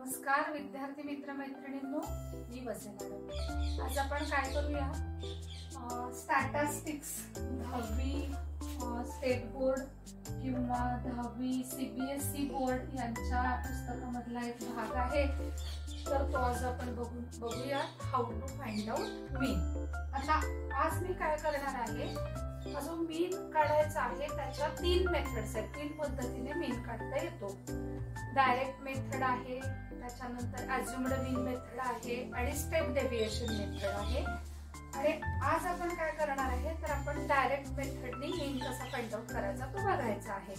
नमस्कार विद्यार्थी मित्र मैत्रिणींनो, मी वसे मॅडम। आज आपण काय करूया, स्टॅटिस्टिक्स 10वी स्टेट बोर्ड किंवा 10वी CBSE बोर्ड यांच्या पुस्तकामधला एक भाग आहे। तर तो आज आपण बघूया, हाऊ टू फाइंड आउट मीन। आता आज मी काय करणार आहे, हा जो मीन काढायचा आहे त्याच्या 3 मेथड्स आहेत। 3 पद्धतीने मीन काढता येतो। डायरेक्ट मेथड आहे, त्याच्यानंतर अज्युम्ड मीन मेथड आहे आणि स्टेप डेव्हिएशन मेथड आहे। आणि आज आपण काय करणार आहे, तर आपण डायरेक्ट मेथडने मीन कसा फाइंड आउट करायचा तो बघायचा आहे।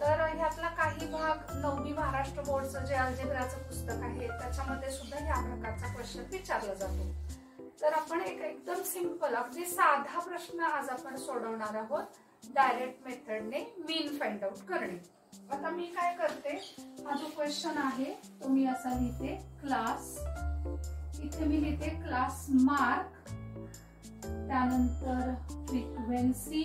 तर ह्यातला काही भाग 9वी महाराष्ट्र बोर्डचं जे अल्जेब्राचं पुस्तक आहे त्याच्यामध्ये सुद्धा या प्रकारचा क्वेश्चन विचारला जातो। तर आपण एकदम सिंपल अगदी साधा प्रश्न आज आपण सोडवणार आहोत, डायरेक्ट मेथडने मीन फाइंड आउट करणे। आता मी काय करते, हा जो क्वेश्चन आहे तो मी असा लिहिते क्लास, इथे मी लिहिते क्लास मार्क, त्यानंतर फ्रिक्वेन्सी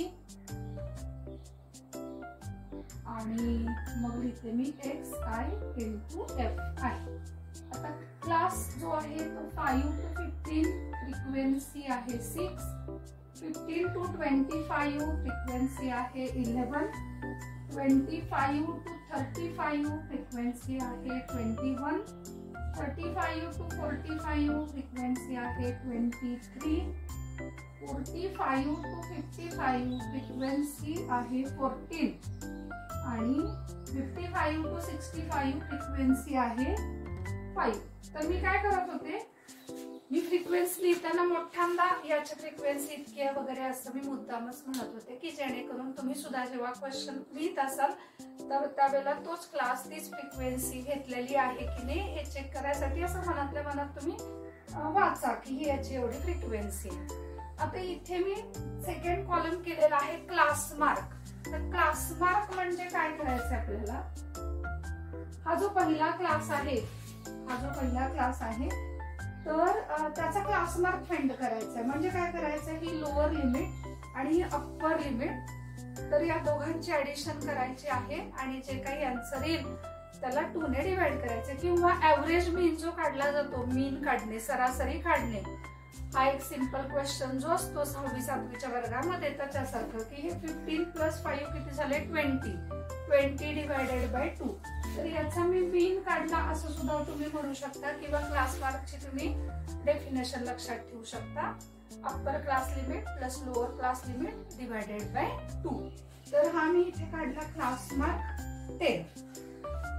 आणि मग लिहिते मी XI into FI। आता क्लास जो आहे तो 5 to 15, फ्रिक्वेन्सी आहे 6, 15 to 25 फ्रिक्वेन्सी आहे 11, 25 to 35 फ्रिक्वेन्सी आहे 21, 35 to 45 फ्रिक्वेन्सी आहे 23, 45 to 55 फ्रिक्वेन्सी आहे 14 आणि 55 to 65 फ्रिक्वेन्सी आहे 5। तर मी काय करत होते, मी फ्रिक्वेन्सी लिहिताना मोठ्यांदा याची फ्रिक्वेन्सी इतकी वगैरे असं मी मुद्दामच म्हणत होते की जेणेकरून तुम्ही सुद्धा जेव्हा क्वेश्चन लिहित असाल तर त्यावेळेला तोच क्लास, तीच फ्रिक्वेन्सी घेतलेली आहे की नाही हे चेक करायसाठी असं मनातल्या मनात तुम्ही वाचा की ही याची एवढी फ्रिक्वेन्सी आहे। आता इथे मी सेकंड कॉलम केलेला आहे क्लास मार्क। तर क्लास मार्क म्हणजे काय करायचं आपल्याला, हा जो पहिला क्लास आहे, तर त्याचा क्लास मार्क फाइंड करायचा आहे। म्हणजे काय करायचं, ही लोअर लिमिट आणि ही अप्पर लिमिट, तर या दोघांची ऍडिशन करायची आहे आणि जे काही आन्सर येईल त्याला 2 ने डिवाइड करायचं। किंवा ऍव्हरेज मीन जो काढला जातो, मीन काढणे, सरासरी काढणे, हा एक सिंपल क्वेश्चन जो असतो 6वी 7वीच्या वर्गामध्ये त्याच्यासारखं की हे 15 + 5 किती झाले 20 डिवायडेड बाय 2। तर याचा मी मीन काढला असं सुद्धा तुम्ही म्हणू शकता किंवा क्लास मार्कची तुम्ही डेफिनेशन लक्षात ठेवू शकता, upper class limit plus lower class limit divided by 2। तर हा मी इथे काढला क्लास मार्क 10।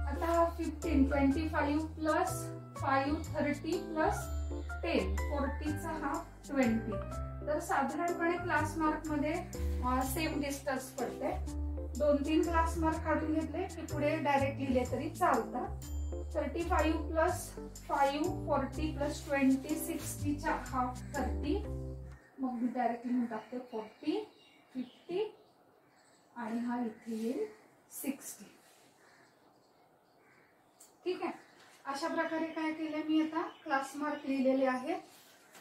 आता 15, 25 + 5 30 + 10 40 चा हाफ 20। तर साधारणपणे क्लास मार्क मध्ये सेम डिस्टन्स पडते। 2-3 क्लास मार्क काढून घेतले की पुढे डायरेक्ट लिहिले तरी चालतात। 35 + 5 40 + 20 60 चा हाफ 30, मग मी डायरेक्ट लिहून टाकते 40 50 आणि हा इथे येईल 60। ठीक आहे, अशा प्रकारे काय केलं मी, आता क्लास मार्क लिहिलेले आहे,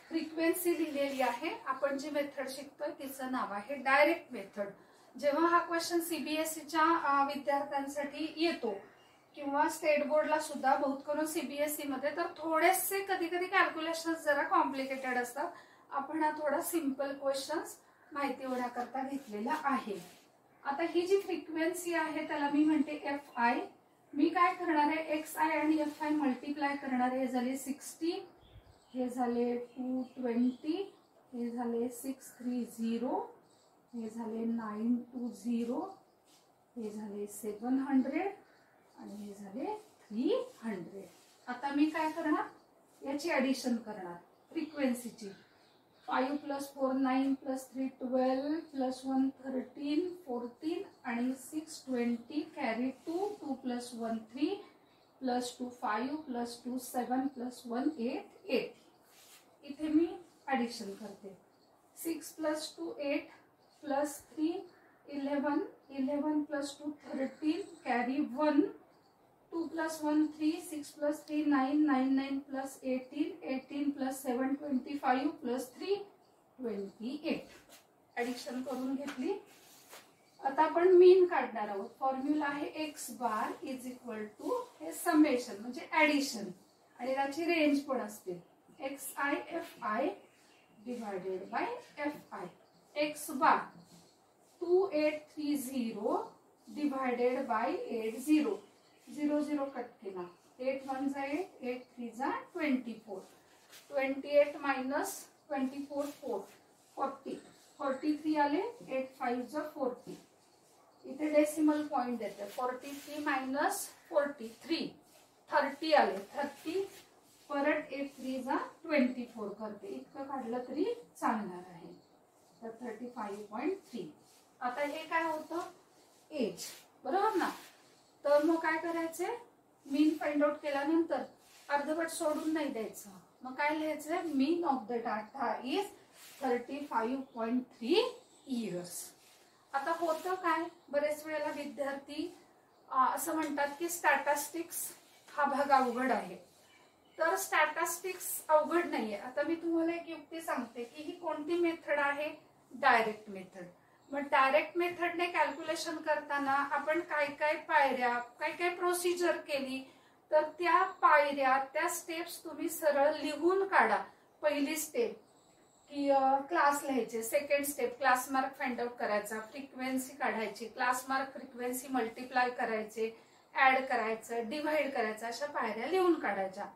फ्रिक्वेन्सी लिहिलेली आहे। आपण जी मेथड शिकतोय तिचं नाव आहे डायरेक्ट मेथड। जेव्हा हा क्वेश्चन CBSEच्या विद्यार्थ्यांसाठी येतो किंवा स्टेट बोर्डला सुद्धा, बहुत करून CBSE मध्ये तर थोडेसे कधी कधी कॅल्क्युलेशन्स जरा कॉम्प्लिकेटेड असतात। आपण हा थोडा सिंपल क्वेश्चन्स माहिती होण्याकरता घेतलेला आहे। आता ही जी फ्रिक्वेन्सी आहे त्याला मी म्हणते FI। मी काय करणार आहे, XI आणि FI मल्टिप्लाय करणार आहे। हे झाले 60, हे झाले 220, हे झाले 630, हे झाले 920, हे झाले 700 आणि हे झाले 300। आता मी काय करणार, याची ऍडिशन करणार फ्रिक्वेन्सीची। 5 + 4 9 + 3 12 + 1 13 14 आणि 6 20 कॅरी 2 2 + 1 3 + 2 5 + 2 7 + 1 8 8। इथे मी ऍडिशन करते, 6 + 2 8 + 3 11 11 + 2 13 कॅरी 1 2 + 1 3 6 + 3 9 9 9 + 18 18 + 7 25 + 3 28। ऍडिशन करून घेतली। आता आपण मीन काढणार आहोत. फॉर्म्युला आहे X bar is equal to हे समेशन म्हणजे ऍडिशन आणि त्याची रेंज पण असते X I F I divided by F I. X bar 2830 divided by 80. 0 0 cut केला. 8 1 जा 8 8 3 जा 24. 28 मायनस 24 4 40. 43 आले. 8 5 जा 40. इथे डेसिमल पॉइंट देते. 43 मायनस 43 30 आले. 30 परत 8 3 जा 24 करते. इतकं काढलं तरी चालणार आहे. तर 35.3. आता हे काय होतं एज, बरोबर ना. तर मग काय करायचंय, मीन फाइंड आउट केल्यानंतर अर्धवट सोडून नाही द्यायचं. मग काय लिहायचंय, mean of the data is 35.3 years. आता होतं काय, बरेच वेळेला विद्यार्थी असं म्हणतात की स्टॅटिस्टिक्स हा भाग अवघड आहे. तर स्टॅटिस्टिक्स अवघड नाहीये. आता मी तुम्हाला एक युक्ती सांगते की ही कोणती मेथड आहे, डायरेक्ट मेथड. मग डायरेक्ट मेथडने कॅल्क्युलेशन करताना आपण काय काय पायऱ्या, काय काय प्रोसिजर केली, तर त्या पायऱ्या, त्या स्टेप्स तुम्ही सरळ लिहून काढा. पहिली स्टेप की क्लास लिहायचे. Second step class mark find out करायचा, फ्रिक्वेन्सी काढायची, क्लास मार्क फ्रिक्वेन्सी मल्टिप्लाय करायचे, ऍड करायचं, डिव्हाइड करायचं, अशा पायऱ्या लिहून काढायच्या.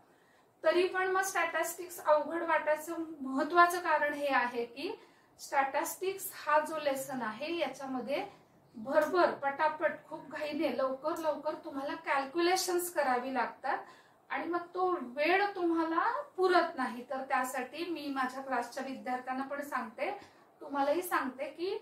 तरी पण मग स्टॅटिस्टिक्स अवघड वाटायचं महत्वाचं कारण हे आहे की स्टॅटिस्टिक्स हा जो लेसन आहे याच्यामध्ये भरभर पटापट खूप घाईने लवकर लवकर तुम्हाला कॅल्क्युलेशन्स करावी लागतात आणि मग तो वेळ तुम्हाला पुरत नाही. तर त्यासाठी मी माझ्या क्लासच्या विद्यार्थ्यांना पण सांगते, तुम्हालाही सांगते की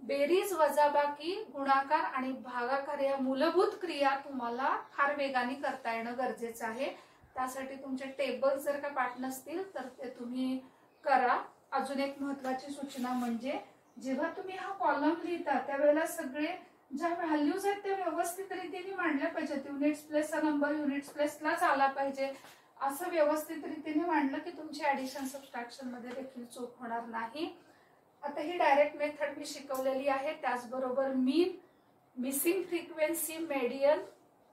बेरीज, वजाबाकी, गुणाकार आणि भागाकार या मूलभूत क्रिया तुम्हाला फार वेगाने करता येणं गरजेचं आहे. त्यासाठी तुमचे टेबल जर का पाठ नसतील तर ते तुम्ही करा. अजून एक महत्वाची सूचना म्हणजे जेव्हा तुम्ही हा कॉलम लिहिता त्यावेळेला सगळे ज्या व्हॅल्यूज आहेत त्या व्यवस्थित रीतीने मांडल्या पाहिजेत. युनिट्स प्लेसचा नंबर युनिट्स प्लेसलाच आला पाहिजे. असं व्यवस्थित रीतीने मांडलं की तुमची ऍडिशन सबट्रॅक्शन मध्ये देखील चूक होणार नाही. आता ही डायरेक्ट मेथड मी शिकवलेली आहे. त्याचबरोबर मीन, मिसिंग फ्रिक्वेन्सी, मेडियन,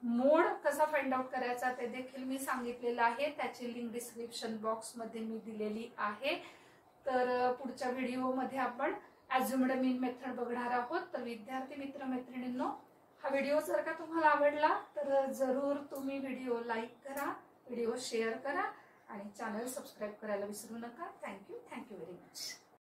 मोड कसा फाइंड आउट करायचा ते देखील मी सांगितलेलं आहे. त्याची लिंक डिस्क्रिप्शन बॉक्स मध्ये मी दिलेली आहे. तर पुढच्या व्हिडिओमध्ये आपण अज्युम्ड मीन मेथड बघणार आहोत. तर विद्यार्थी मित्र मैत्रिणींनो, हा व्हिडिओ जर का तुम्हाला आवडला तर जरूर तुम्ही व्हिडिओ लाईक करा, व्हिडिओ शेअर करा आणि चॅनल सबस्क्राईब करायला विसरू नका. Thank you very much.